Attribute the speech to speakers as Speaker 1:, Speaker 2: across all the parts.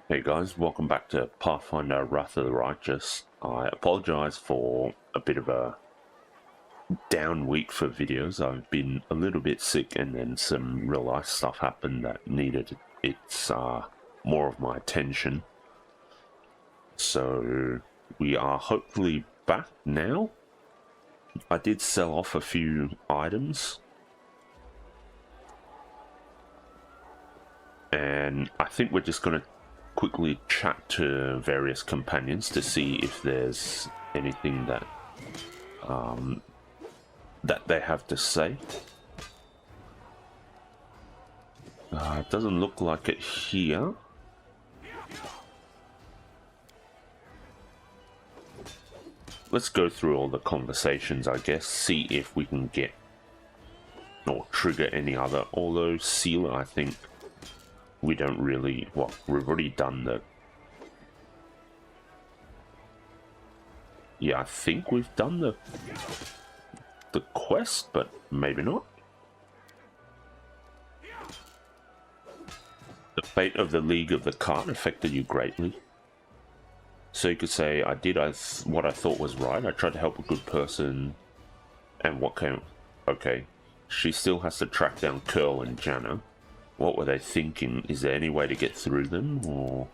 Speaker 1: Hey guys, welcome back to Pathfinder Wrath of the Righteous. I apologize for a bit of a down week for videos. I've been a little bit sick and then some real life stuff happened that needed more of my attention. So we are hopefully back now. I did sell off a few items. And I think we're just going to quickly chat to various companions to see if there's anything that they have to say. It doesn't look like it here. Let's go through all the conversations, I guess, see if we can get or trigger any other. Although Sealer, I think we don't really, well, we've already done the, yeah, I think we've done the quest, but maybe not. The fate of the League of the Cart affected you greatly. So you could say, I did what I thought was right. I tried to help a good person. And what came... Okay. She still has to track down Curl and Janna. What were they thinking? Is there any way to get through them? Or...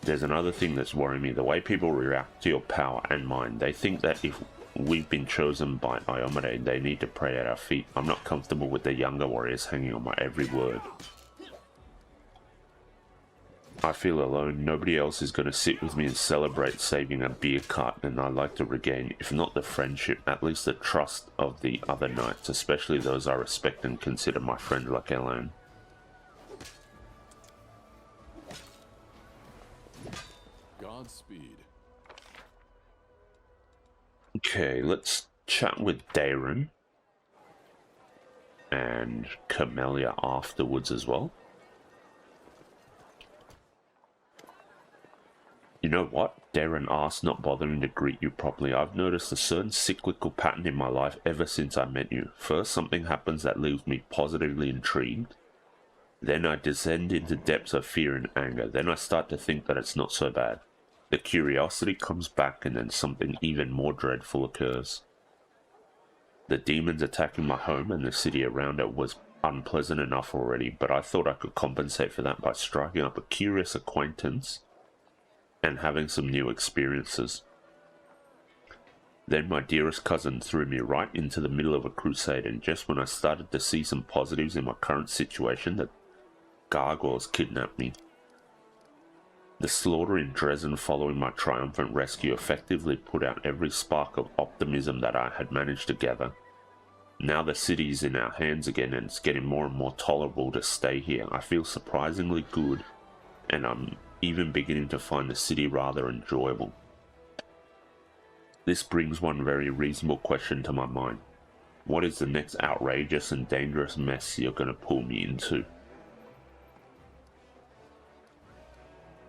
Speaker 1: There's another thing that's worrying me. The way people react to your power and mine. They think that if we've been chosen by Iomade, they need to pray at our feet. I'm not comfortable with the younger warriors hanging on my every word. I feel alone. Nobody else is going to sit with me and celebrate saving a beer cart, and I'd like to regain, if not the friendship, at least the trust of the other knights, especially those I respect and consider my friend like Elaine.
Speaker 2: Godspeed.
Speaker 1: Okay, let's chat with Darren and Camellia afterwards as well. You know what? Darren asked, not bothering to greet you properly. I've noticed a certain cyclical pattern in my life ever since I met you. First, something happens that leaves me positively intrigued. Then I descend into depths of fear and anger. Then I start to think that it's not so bad. The curiosity comes back and then something even more dreadful occurs. The demons attacking my home and the city around it was unpleasant enough already, but I thought I could compensate for that by striking up a curious acquaintance and having some new experiences. Then my dearest cousin threw me right into the middle of a crusade, and just when I started to see some positives in my current situation, the gargoyles kidnapped me. The slaughter in Dresden following my triumphant rescue effectively put out every spark of optimism that I had managed to gather. Now the city's in our hands again and it's getting more and more tolerable to stay here. I feel surprisingly good, and I'm even beginning to find the city rather enjoyable. This brings one very reasonable question to my mind. What is the next outrageous and dangerous mess you're going to pull me into?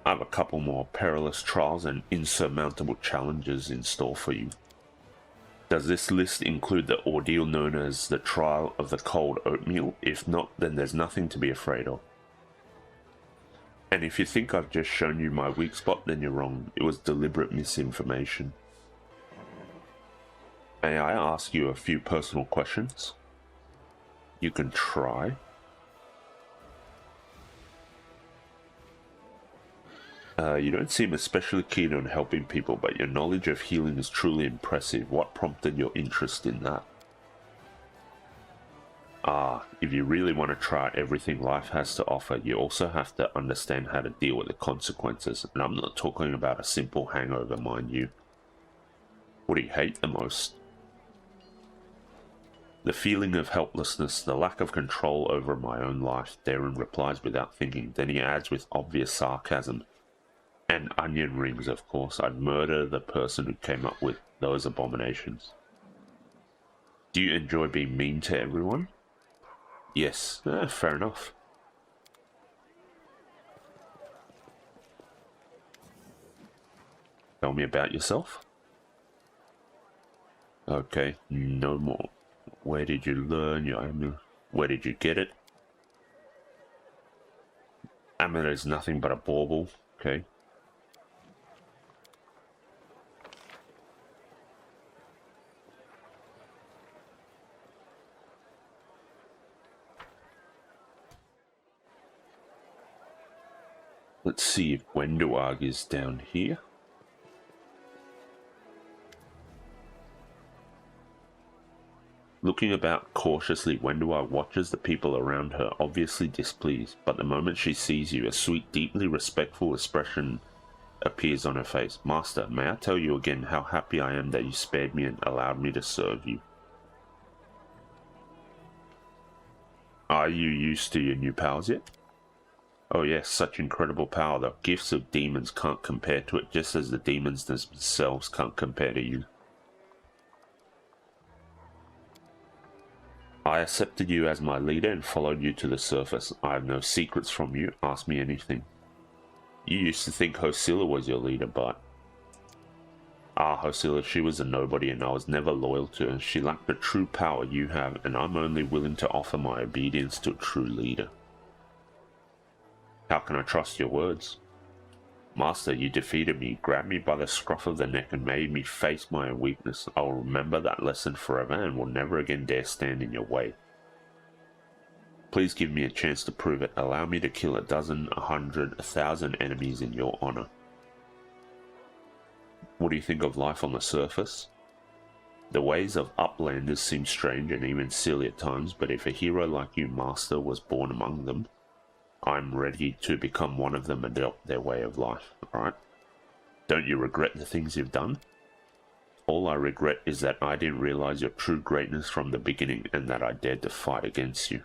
Speaker 1: I have a couple more perilous trials and insurmountable challenges in store for you. Does this list include the ordeal known as the trial of the cold oatmeal? If not, then there's nothing to be afraid of. And if you think I've just shown you my weak spot, then you're wrong. It was deliberate misinformation. May I ask you a few personal questions? You can try. You don't seem especially keen on helping people, but your knowledge of healing is truly impressive. What prompted your interest in that? If you really want to try everything life has to offer, you also have to understand how to deal with the consequences. And I'm not talking about a simple hangover, mind you. What do you hate the most? The feeling of helplessness, the lack of control over my own life, Darren replies without thinking. Then he adds with obvious sarcasm. And onion rings, of course. I'd murder the person who came up with those abominations. Do you enjoy being mean to everyone? Yes, fair enough. Tell me about yourself. Okay, no more. Where did you learn your... Where did you get it? Amulet is nothing but a bauble. Okay. Let's see if Wenduag is down here. Looking about cautiously, Wenduag watches the people around her, obviously displeased, but the moment she sees you, a sweet, deeply respectful expression appears on her face. Master, may I tell you again how happy I am that you spared me and allowed me to serve you? Are you used to your new powers yet? Oh yes, such incredible power. The gifts of demons can't compare to it, just as the demons themselves can't compare to you. I accepted you as my leader and followed you to the surface. I have no secrets from you. Ask me anything. You used to think Hosilla was your leader, but... Hosilla, she was a nobody and I was never loyal to her. She lacked the true power you have, and I'm only willing to offer my obedience to a true leader. How can I trust your words? Master, you defeated me, grabbed me by the scruff of the neck and made me face my own weakness. I will remember that lesson forever and will never again dare stand in your way. Please give me a chance to prove it. Allow me to kill 10, 100, 1,000 enemies in your honor. What do you think of life on the surface? The ways of uplanders seem strange and even silly at times, but if a hero like you, Master, was born among them, I'm ready to become one of them and adopt their way of life, alright? Don't you regret the things you've done? All I regret is that I didn't realize your true greatness from the beginning and that I dared to fight against you.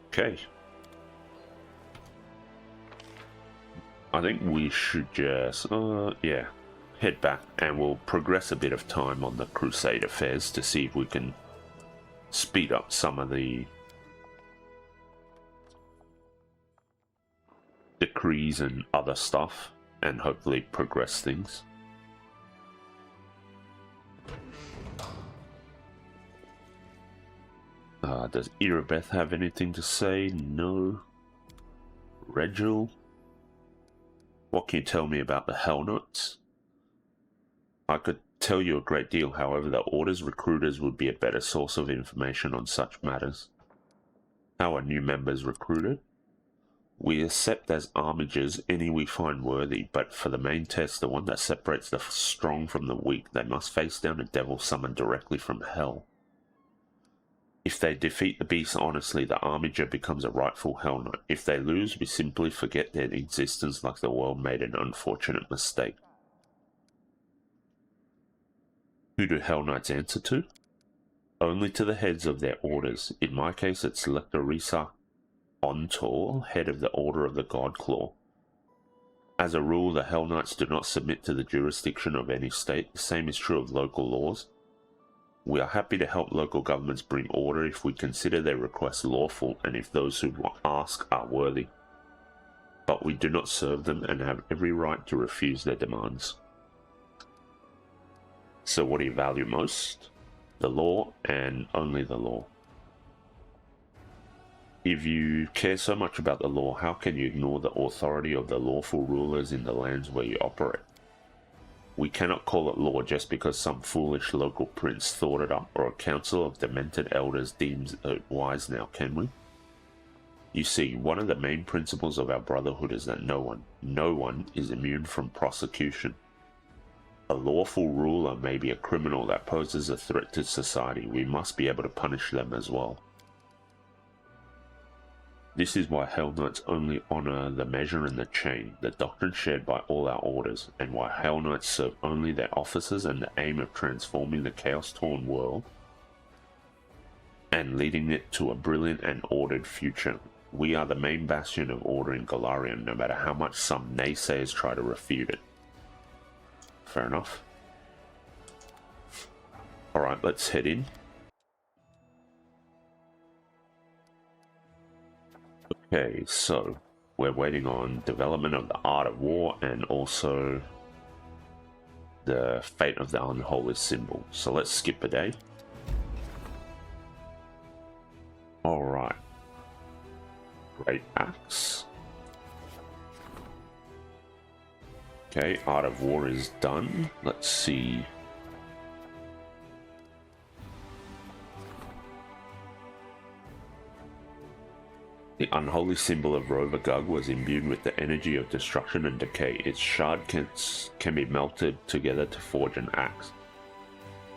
Speaker 1: Okay. I think we should just, yeah, head back and we'll progress a bit of time on the Crusade affairs to see if we can speed up some of the decrees and other stuff and hopefully progress things. Does Irabeth have anything to say? No. Regil? What can you tell me about the Hell Knights? I could tell you a great deal, however the Order's recruiters would be a better source of information on such matters. How are new members recruited? We accept as armigers any we find worthy, but for the main test, the one that separates the strong from the weak, they must face down a devil summoned directly from hell. If they defeat the beast honestly, the armiger becomes a rightful Hell Knight. If they lose, we simply forget their existence like the world made an unfortunate mistake. Who do Hell Knights answer to? Only to the heads of their orders. In my case, it's Lector Risa Ontor, head of the Order of the God Claw. As a rule, the Hell Knights do not submit to the jurisdiction of any state. The same is true of local laws. We are happy to help local governments bring order if we consider their requests lawful and if those who ask are worthy. But we do not serve them and have every right to refuse their demands. So what do you value most? The law and only the law. If you care so much about the law, how can you ignore the authority of the lawful rulers in the lands where you operate? We cannot call it law just because some foolish local prince thought it up or a council of demented elders deems it wise now, can we? You see, one of the main principles of our brotherhood is that no one is immune from prosecution. A lawful ruler may be a criminal that poses a threat to society. We must be able to punish them as well. This is why Hell Knights only honor the measure and the chain, the doctrine shared by all our orders, and why Hell Knights serve only their officers and the aim of transforming the chaos-torn world and leading it to a brilliant and ordered future. We are the main bastion of order in Golarion, no matter how much some naysayers try to refute it. Fair enough. Alright, let's head in. Okay, so we're waiting on development of the art of war and also the fate of the unholy symbol. So let's skip a day. Alright. Great Axe. Okay, Art of War is done. Let's see. The unholy symbol of Rovagug was imbued with the energy of destruction and decay. Its shard can be melted together to forge an axe.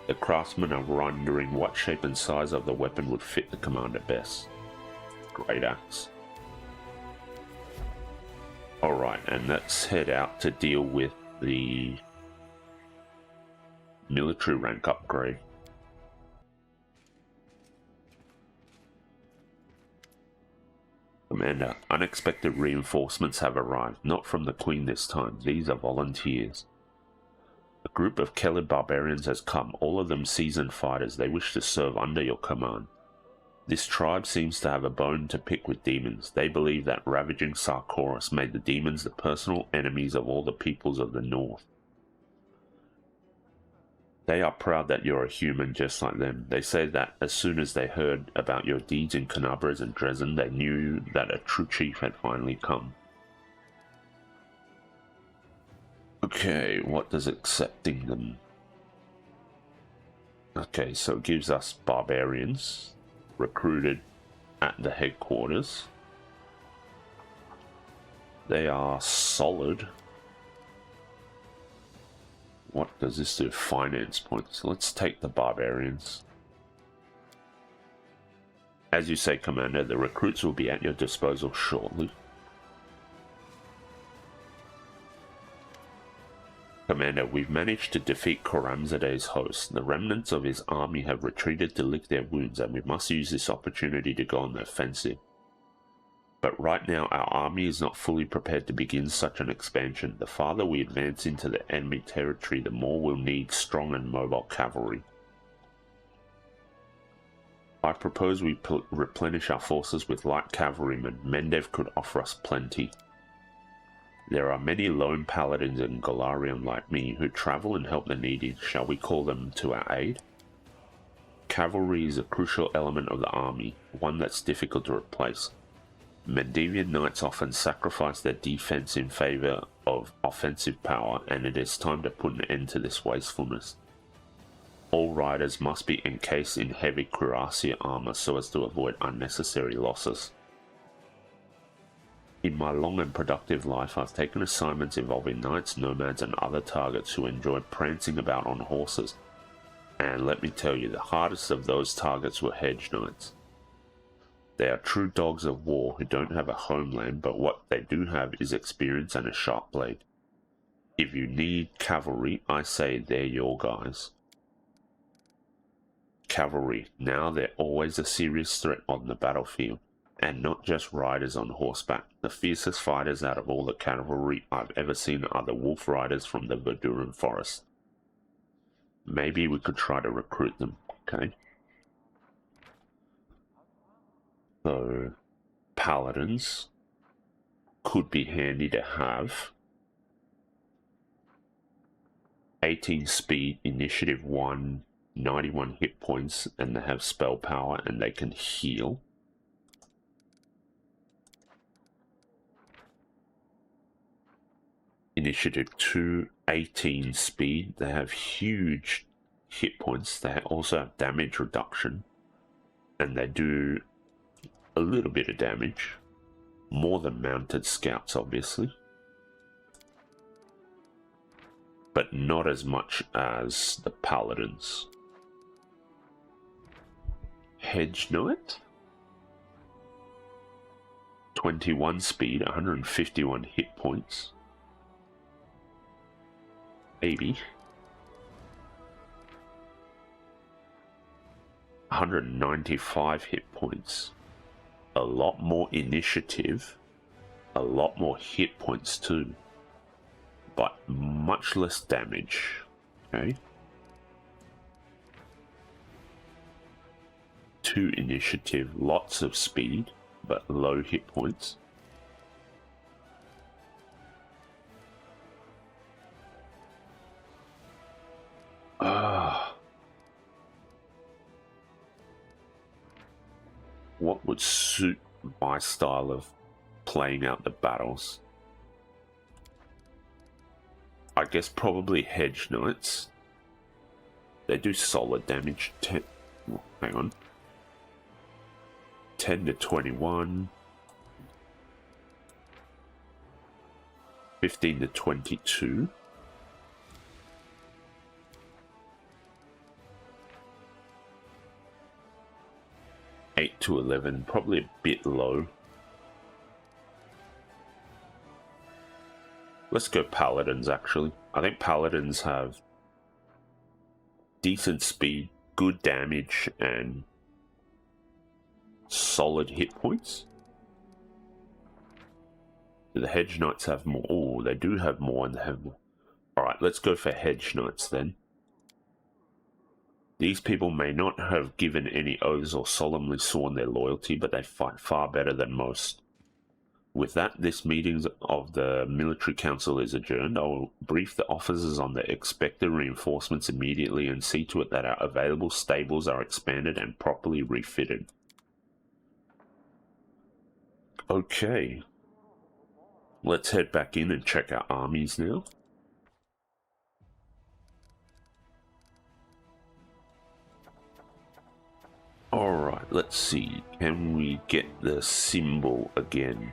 Speaker 1: The craftsmen are wondering what shape and size of the weapon would fit the commander best. Great Axe. Alright, and let's head out to deal with the military rank upgrade. Commander, unexpected reinforcements have arrived, not from the Queen this time. These are volunteers. A group of Kelid barbarians has come, all of them seasoned fighters. They wish to serve under your command. This tribe seems to have a bone to pick with demons. They believe that ravaging Sarkoros made the demons the personal enemies of all the peoples of the north. They are proud that you're a human just like them. They say that as soon as they heard about your deeds in Canabras and Dresden, they knew that a true chief had finally come. Okay, what does accepting them? Okay, so it gives us barbarians recruited at the headquarters. They are solid. What does this do? Finance points. Let's take the barbarians. As you say, Commander, the recruits will be at your disposal shortly. Commander, we've managed to defeat Koramzade's host. The remnants of his army have retreated to lick their wounds, and we must use this opportunity to go on the offensive. But right now, our army is not fully prepared to begin such an expansion. The farther we advance into the enemy territory, the more we'll need strong and mobile cavalry. I propose we replenish our forces with light cavalrymen. Mendev could offer us plenty. There are many lone paladins in Golarion like me who travel and help the needy. Shall we call them to our aid? Cavalry is a crucial element of the army, one that's difficult to replace. Mendevian knights often sacrifice their defense in favor of offensive power, and it is time to put an end to this wastefulness. All riders must be encased in heavy cuirassier armor so as to avoid unnecessary losses. In my long and productive life, I've taken assignments involving knights, nomads, and other targets who enjoy prancing about on horses. And let me tell you, the hardest of those targets were hedge knights. They are true dogs of war who don't have a homeland, but what they do have is experience and a sharp blade. If you need cavalry, I say they're your guys. Cavalry, now they're always a serious threat on the battlefield. And not just riders on horseback. The fiercest fighters out of all the cavalry I've ever seen are the wolf riders from the Verduran forest. Maybe we could try to recruit them, okay? So, paladins could be handy to have. 18 speed, initiative 1, 91 hit points, and they have spell power and they can heal. Initiative 2, 18 speed. They have huge hit points. They also have damage reduction. And they do a little bit of damage. More than mounted scouts, obviously. But not as much as the paladins. Hedge Knight. 21 speed, 151 hit points. Maybe. 195 hit points. A lot more initiative. A lot more hit points too. But much less damage. Okay. 2 initiative, lots of speed, but low hit points. What would suit my style of playing out the battles. I guess probably Hedge Knights. They do solid damage. Hang on. 10 to 21. 15 to 22. Eight to 11, probably a bit low. Let's go Paladins, actually. I think Paladins have decent speed, good damage, and solid hit points. Do the Hedge Knights have more? Oh, they do have more, and they have more. Alright, let's go for Hedge Knights then. These people may not have given any oaths or solemnly sworn their loyalty, but they fight far better than most. With that, this meeting of the military council is adjourned. I will brief the officers on the expected reinforcements immediately and see to it that our available stables are expanded and properly refitted. Okay. Let's head back in and check our armies now. Alright, let's see. Can we get the symbol again?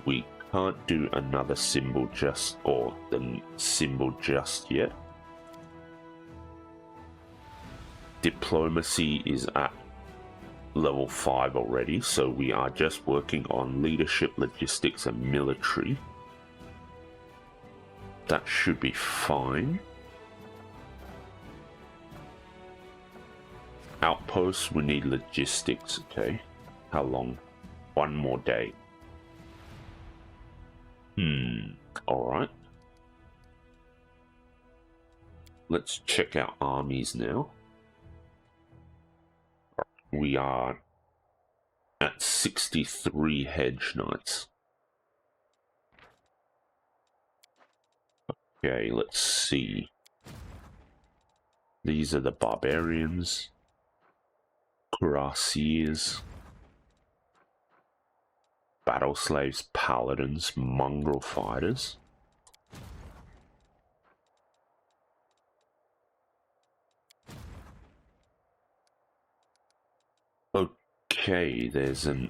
Speaker 1: We can't do another symbol just, or the symbol just yet. Diplomacy is at level 5 already, so we are just working on leadership, logistics, and military. That should be fine. Outposts, we need logistics, okay. How long? One more day. Alright. Let's check our armies now. We are at 63 Hedge Knights. Okay, let's see. These are the barbarians, cuirassiers, battle slaves, paladins, mongrel fighters. Okay, there's an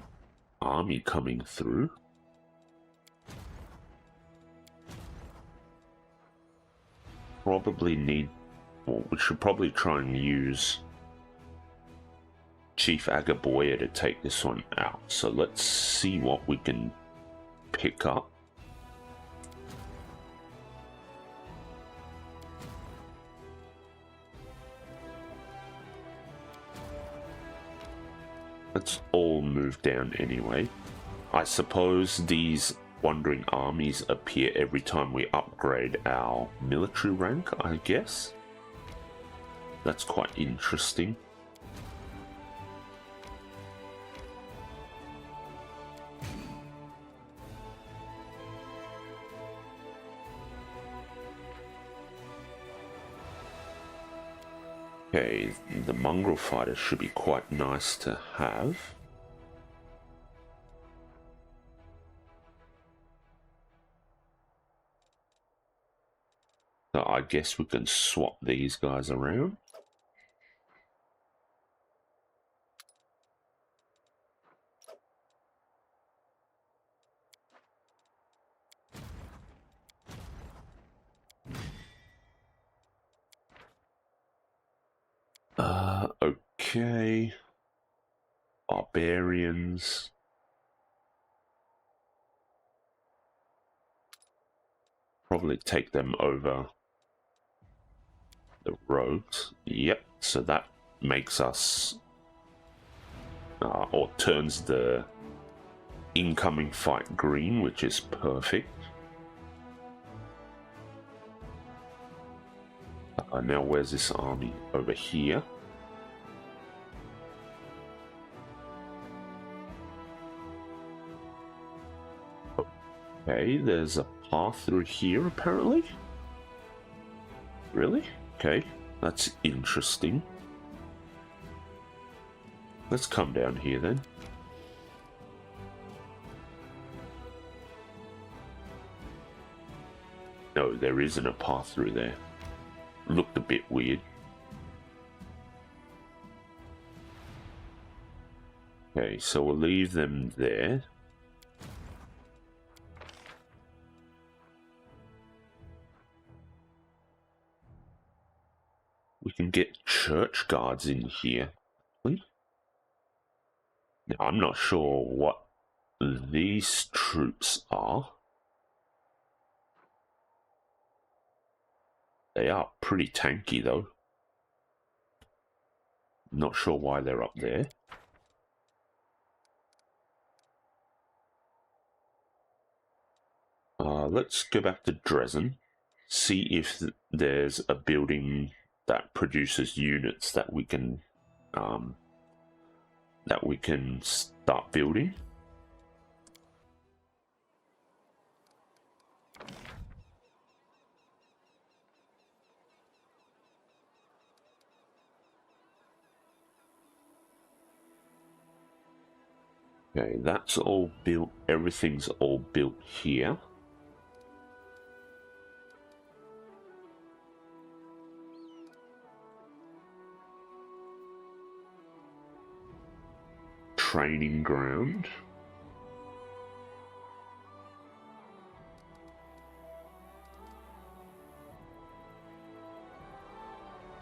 Speaker 1: army coming through. Probably need... well, we should probably try and use Chief Agaboya to take this one out. So let's see what we can pick up. Let's all move down anyway. I suppose these wandering armies appear every time we upgrade our military rank, I guess. That's quite interesting. Okay, the mongrel fighters should be quite nice to have. So I guess we can swap these guys around. Okay. Barbarians. Probably take them over the rogues. Yep, so that makes us, or turns the incoming fight green, which is perfect. Now where's this army? Over here. Okay, there's a path through here, apparently. Really? Okay, that's interesting. Let's come down here then. No, there isn't a path through there. Looked a bit weird. Okay, so we'll leave them there. We can get church guards in here. Now, I'm not sure what these troops are. They are pretty tanky, though. Not sure why they're up there. Let's go back to Dresden. See if there's a building that produces units that we can start building. Okay, that's all built. Everything's all built here. Training ground.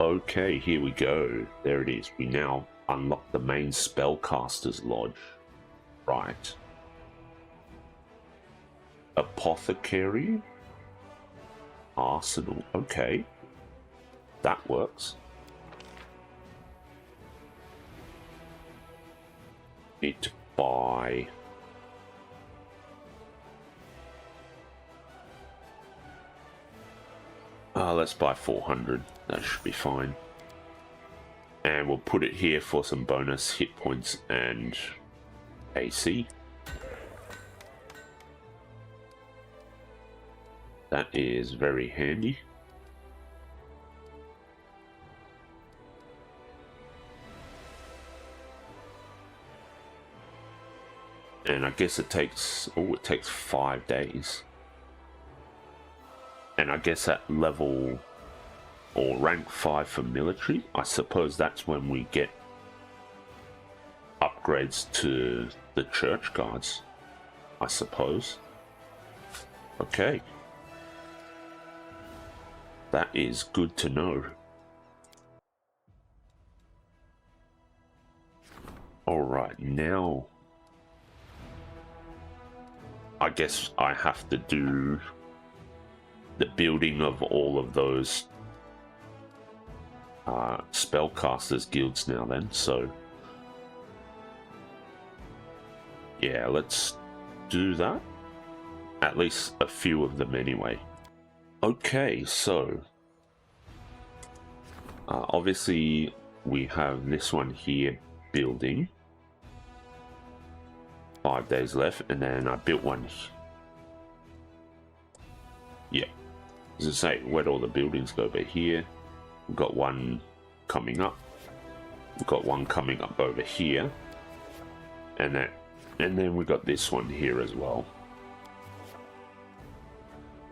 Speaker 1: Okay, here we go. There it is. We now unlock the main spellcaster's lodge. Right. Apothecary. Arsenal. Okay. That works. Need to buy... let's buy 400. That should be fine. And we'll put it here for some bonus hit points and AC. That is very handy. And I guess it takes, it takes 5 days. And I guess at level or rank 5 for military, I suppose that's when we get upgrades to the church guards, I suppose. Okay. That is good to know. Alright, now I guess I have to do the building of all of those spellcasters guilds now then, so yeah, let's do that. At least a few of them anyway. Okay, so obviously we have this one here building. 5 days left, and then I built one. Yeah, as I say, where'd all the buildings go? But here, we've got one coming up. We've got one coming up over here, and then we got this one here as well.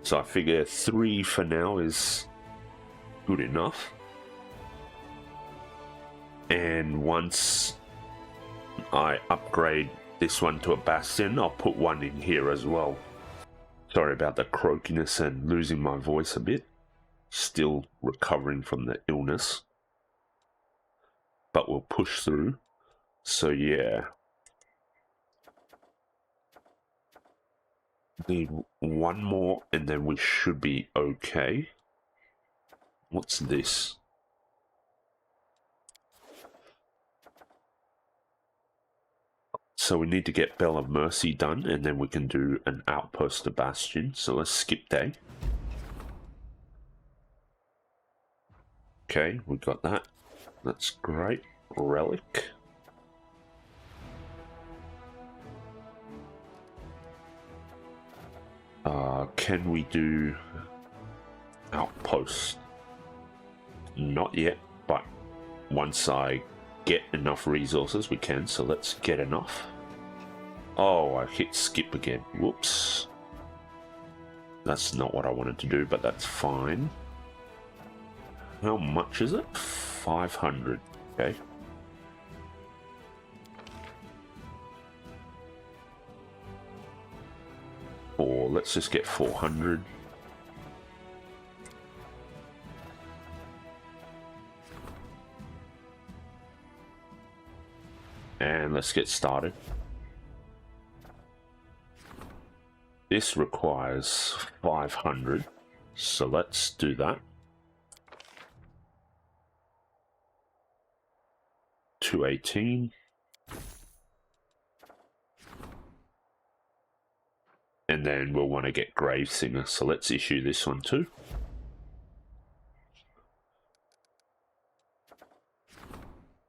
Speaker 1: So I figure 3 for now is good enough. And once I upgrade this one to a bastion, I'll put one in here as well. Sorry about the croakiness and losing my voice a bit. Still recovering from the illness. But we'll push through. So yeah. Need one more and then we should be okay. What's this? So we need to get Bell of Mercy done, and then we can do an outpost to Bastion. So let's skip day. Okay, we got that. That's great. Relic. Can we do outpost? Not yet, but once I get enough resources we can, so let's get enough. Oh, I hit skip again. Whoops. That's not what I wanted to do, but that's fine. How much is it? 500. Okay. Or let's just get 400. And let's get started. This requires 500, so let's do that. 218. And then we'll want to get Gravesinger, so let's issue this one too.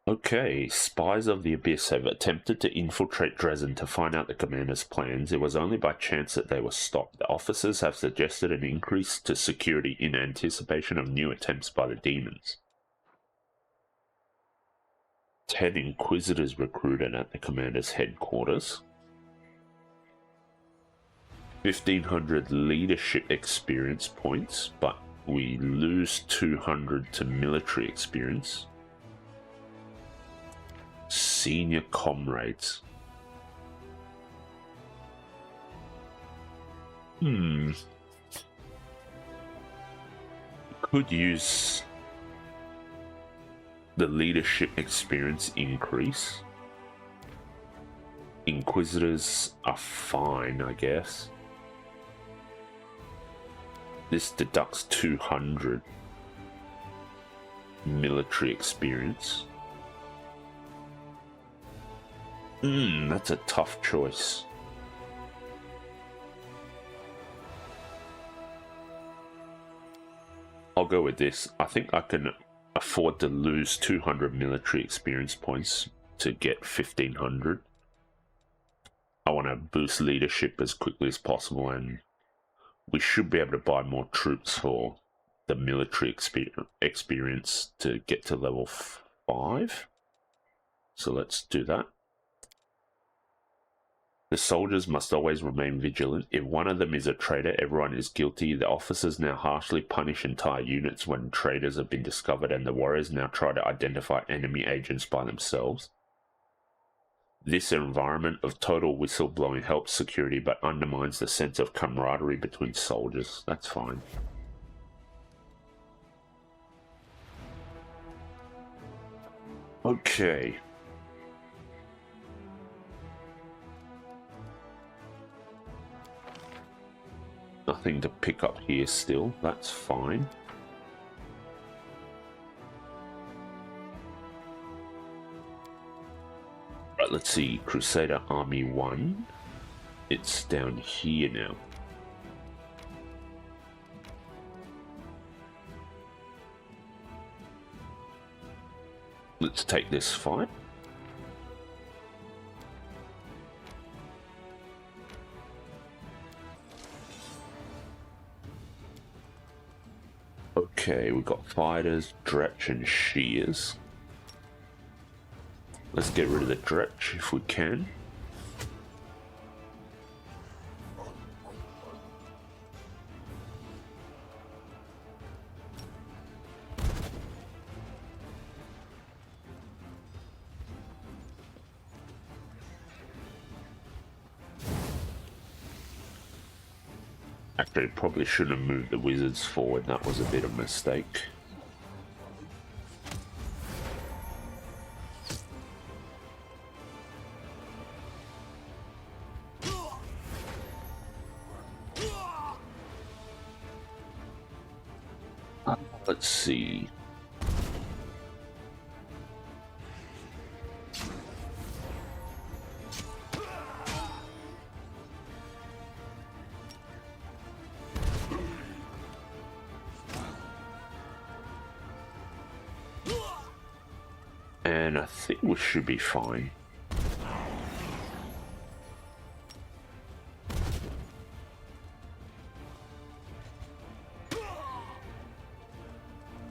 Speaker 1: Okay, spies of the Abyss have attempted to infiltrate Dresden to find out the commander's plans. It was only by chance that they were stopped. The officers have suggested an increase to security in anticipation of new attempts by the demons. 10 Inquisitors recruited at the commander's headquarters. 1500 leadership experience points, but we lose 200 to military experience. Senior comrades. Could use the leadership experience increase. Inquisitors are fine, I guess. This deducts 200 military experience. That's a tough choice. I'll go with this. I think I can afford to lose 200 military experience points to get 1500. I want to boost leadership as quickly as possible, and we should be able to buy more troops for the military experience to get to level 5. So let's do that. The soldiers must always remain vigilant. If one of them is a traitor, everyone is guilty. The officers now harshly punish entire units when traitors have been discovered, and the warriors now try to identify enemy agents by themselves. This environment of total whistleblowing helps security but undermines the sense of camaraderie between soldiers. That's fine. Okay. Nothing to pick up here still, that's fine. Right, let's see, Crusader Army 1. It's down here now. Let's take this fight. Okay, we've got fighters, Dretch and Shears. Let's get rid of the Dretch if we can. Actually, probably shouldn't have moved the wizards forward. That was a bit of a mistake. Let's see. And I think we should be fine.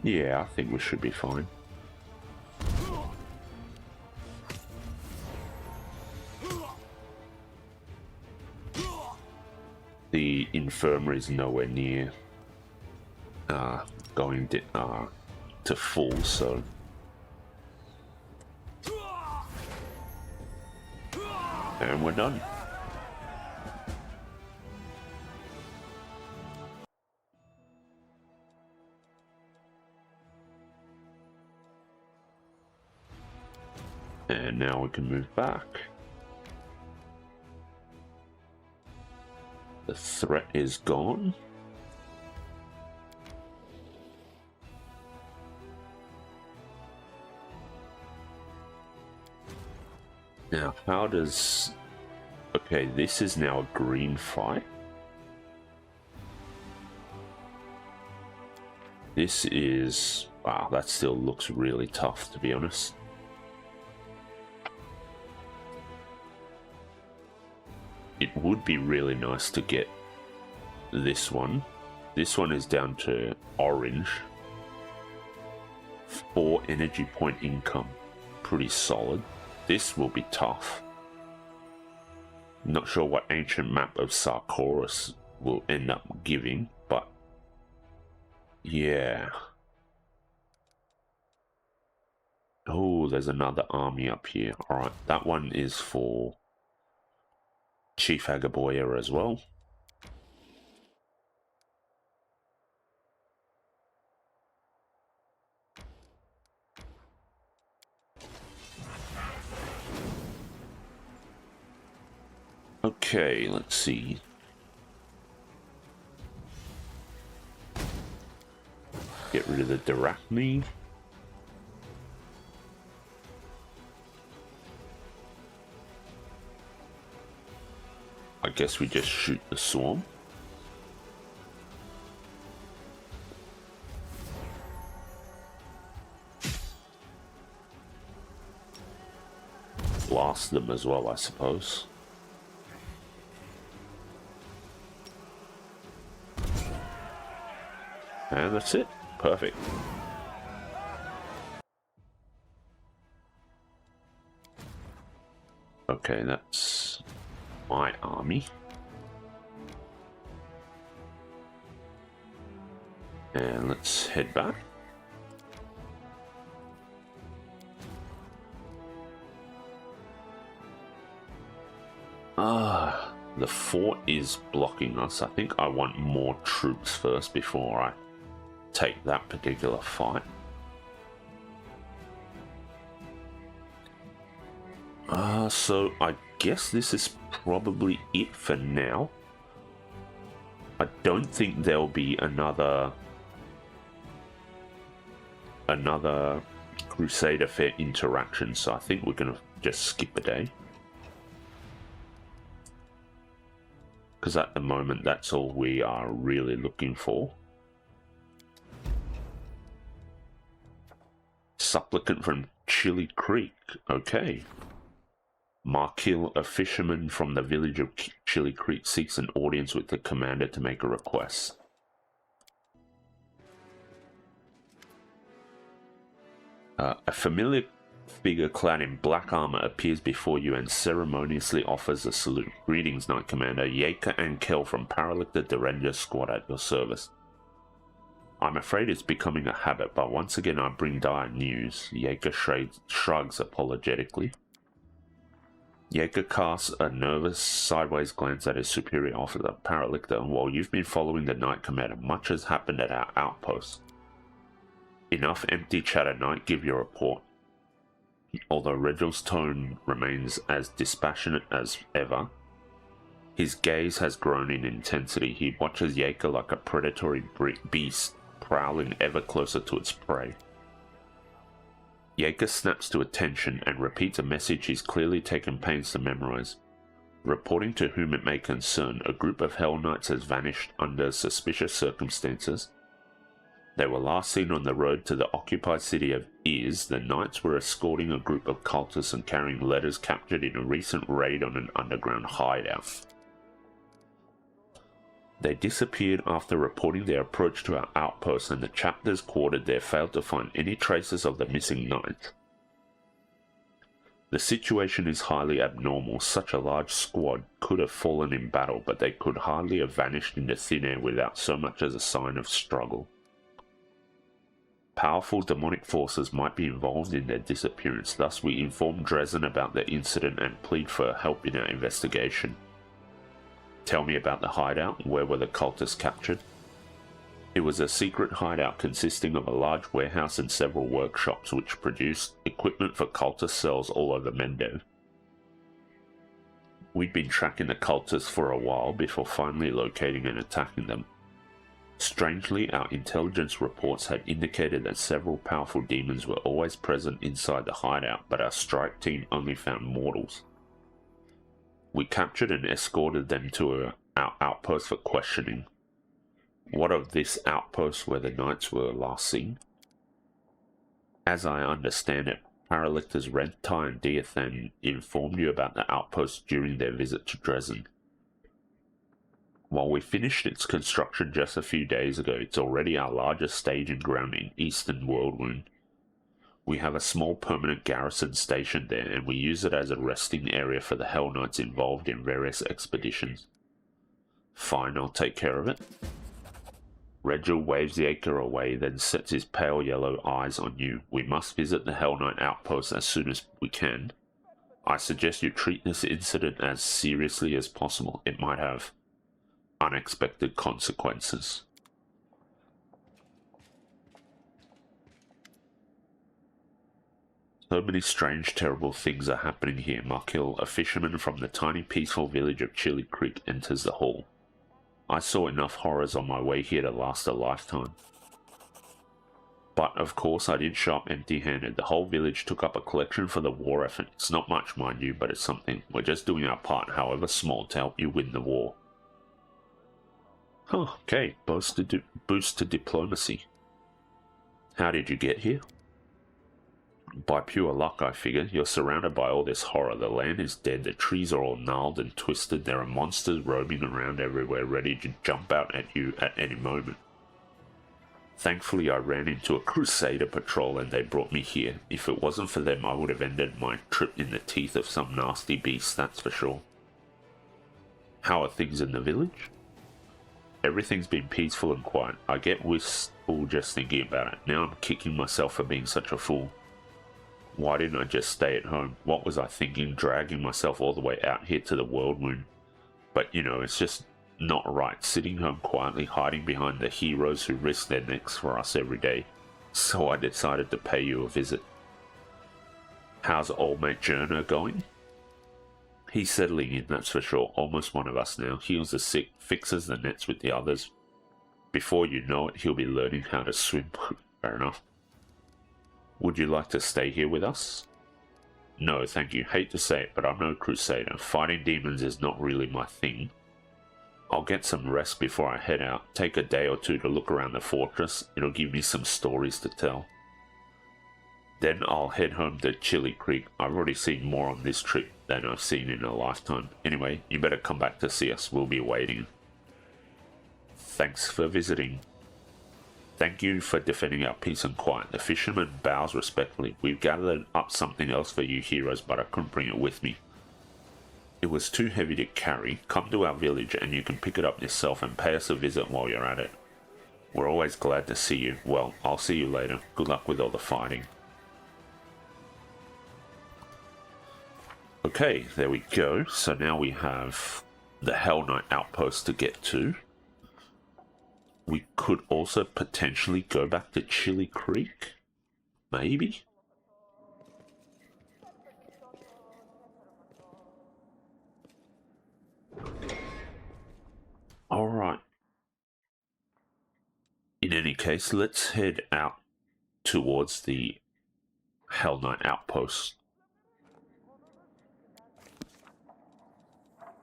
Speaker 1: Yeah, I think we should be fine. The infirmary is nowhere near going to full, so... And we're done. And now we can move back. The threat is gone. Now, how does... Okay, this is now a green fight. This is... Wow, that still looks really tough, to be honest. It would be really nice to get this one. This one is down to orange. 4 energy point income. Pretty solid. This will be tough. Not sure what ancient map of Sarkoris will end up giving, but yeah. Oh, there's another army up here. Alright, that one is for Chief Agaboya as well. Okay, let's see. Get rid of the Darachne. I guess we just shoot the swarm. Blast them as well, I suppose. And that's it. Perfect. Okay, that's my army. And let's head back. The fort is blocking us. I think I want more troops first before I take that particular fight. So I guess this is probably it for now. I don't think there'll be another Crusader Fair interaction, so I think we're gonna just skip a day. Because at the moment, that's all we are really looking for. Supplicant from Chili Creek. Okay. Markil, a fisherman from the village of Chili Creek, seeks an audience with the commander to make a request. A familiar figure clad in black armor appears before you and ceremoniously offers a salute. Greetings, Knight Commander. Yeika and Kel from Paralictor Derender squad at your service. I'm afraid it's becoming a habit, but once again I bring dire news. Yeika shrugs apologetically. Yeika casts a nervous, sideways glance at his superior officer, Paralictor. While you've been following the Knight Commander, much has happened at our outpost. Enough empty chatter, Knight. Give your report. Although Regel's tone remains as dispassionate as ever, his gaze has grown in intensity. He watches Yeika like a predatory beast, prowling ever closer to its prey. Yeika snaps to attention and repeats a message he's clearly taken pains to memorize. Reporting to whom it may concern, a group of Hell Knights has vanished under suspicious circumstances. They were last seen on the road to the occupied city of Iz. The Knights were escorting a group of cultists and carrying letters captured in a recent raid on an underground hideout. They disappeared after reporting their approach to our outpost, and the chapters quartered there failed to find any traces of the missing knights. The situation is highly abnormal. Such a large squad could have fallen in battle, but they could hardly have vanished into thin air without so much as a sign of struggle. Powerful demonic forces might be involved in their disappearance, thus we informed Dresden about the incident and plead for help in our investigation. Tell me about the hideout. Where were the cultists captured? It was a secret hideout consisting of a large warehouse and several workshops which produced equipment for cultist cells all over Mendev. We'd been tracking the cultists for a while before finally locating and attacking them. Strangely, our intelligence reports had indicated that several powerful demons were always present inside the hideout, but our strike team only found mortals. We captured and escorted them to our outpost for questioning. What of this outpost where the knights were last seen? As I understand it, Paralictors Rentai and Diathan informed you about the outpost during their visit to Dresden. While we finished its construction just a few days ago, it's already our largest staging ground in Eastern Worldwound. We have a small permanent garrison stationed there, and we use it as a resting area for the Hell Knights involved in various expeditions. Fine, I'll take care of it. Regil waves the acre away, then sets his pale yellow eyes on you. We must visit the Hell Knight outpost as soon as we can. I suggest you treat this incident as seriously as possible. It might have unexpected consequences. So many strange, terrible things are happening here. Markil, a fisherman from the tiny, peaceful village of Chili Creek, enters the hall. I saw enough horrors on my way here to last a lifetime. But, of course, I didn't show up empty-handed. The whole village took up a collection for the war effort. It's not much, mind you, but it's something. We're just doing our part, however small, to help you win the war. Oh, okay. Boost to diplomacy. How did you get here? By pure luck, I figure. You're surrounded by all this horror. The land is dead, the trees are all gnarled and twisted, there are monsters roaming around everywhere ready to jump out at you at any moment. Thankfully, I ran into a crusader patrol and they brought me here. If it wasn't for them, I would have ended my trip in the teeth of some nasty beast, that's for sure. How are things in the village? Everything's been peaceful and quiet. I get wistful just thinking about it. Now I'm kicking myself for being such a fool. Why didn't I just stay at home? What was I thinking, dragging myself all the way out here to the Worldwound? But, you know, it's just not right, sitting home quietly, hiding behind the heroes who risk their necks for us every day. So I decided to pay you a visit. How's old mate Journo going? He's settling in, that's for sure. Almost one of us now. Heals the sick, fixes the nets with the others. Before you know it, he'll be learning how to swim. Fair enough. Would you like to stay here with us? No, thank you. Hate to say it, but I'm no crusader. Fighting demons is not really my thing. I'll get some rest before I head out. Take a day or two to look around the fortress. It'll give me some stories to tell. Then I'll head home to Chili Creek. I've already seen more on this trip than I've seen in a lifetime. Anyway, you better come back to see us. We'll be waiting. Thanks for visiting. Thank you for defending our peace and quiet. The fisherman bows respectfully. We've gathered up something else for you heroes, but I couldn't bring it with me. It was too heavy to carry. Come to our village and you can pick it up yourself and pay us a visit while you're at it. We're always glad to see you. Well, I'll see you later. Good luck with all the fighting. Okay, there we go. So now we have the Hell Knight outpost to get to. We could also potentially go back to Chili Creek. Maybe? Alright. In any case, let's head out towards the Hell Knight outpost.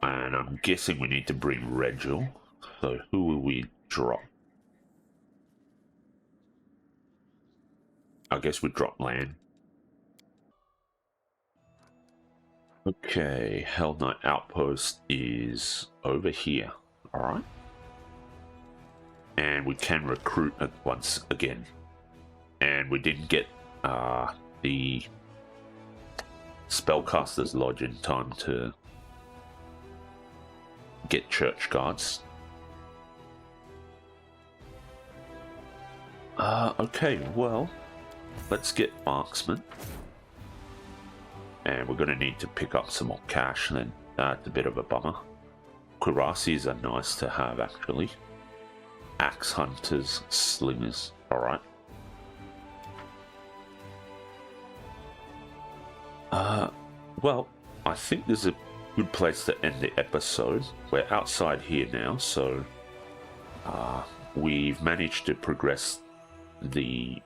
Speaker 1: And I'm guessing we need to bring Regil. So who will we drop? I guess we drop Land. Okay, Hell Knight outpost is over here. Alright. and we can recruit it once again. And we didn't get the Spellcaster's Lodge in time to get Church Guards. Okay, well, let's get Marksman. And we're going to need to pick up some more cash then. That's a bit of a bummer. Cuirasses are nice to have, actually. Axe Hunters, Slingers, alright. Well, I think there's a good place to end the episode. We're outside here now, so we've managed to progress we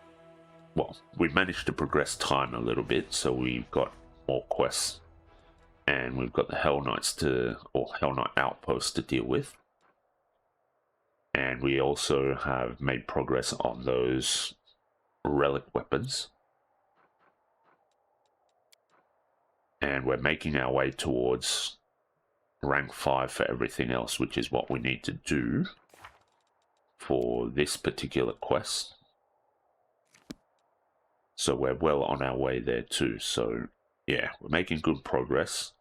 Speaker 1: managed to progress time a little bit, so we've got more quests, and we've got the Hell Knights Hell Knight outpost to deal with, and we also have made progress on those relic weapons, and we're making our way towards rank 5 for everything else, which is what we need to do for this particular quest. So we're well on our way there too. So yeah, we're making good progress.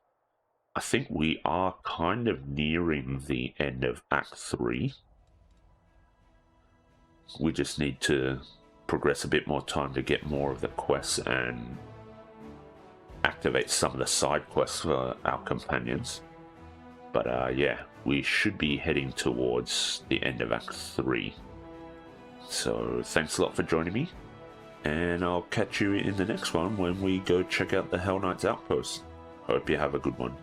Speaker 1: I think we are kind of nearing the end of Act 3. We just need to progress a bit more time to get more of the quests and activate some of the side quests for our companions. But yeah, we should be heading towards the end of Act 3. So thanks a lot for joining me, and I'll catch you in the next one when we go check out the Hell Knights outpost. Hope you have a good one.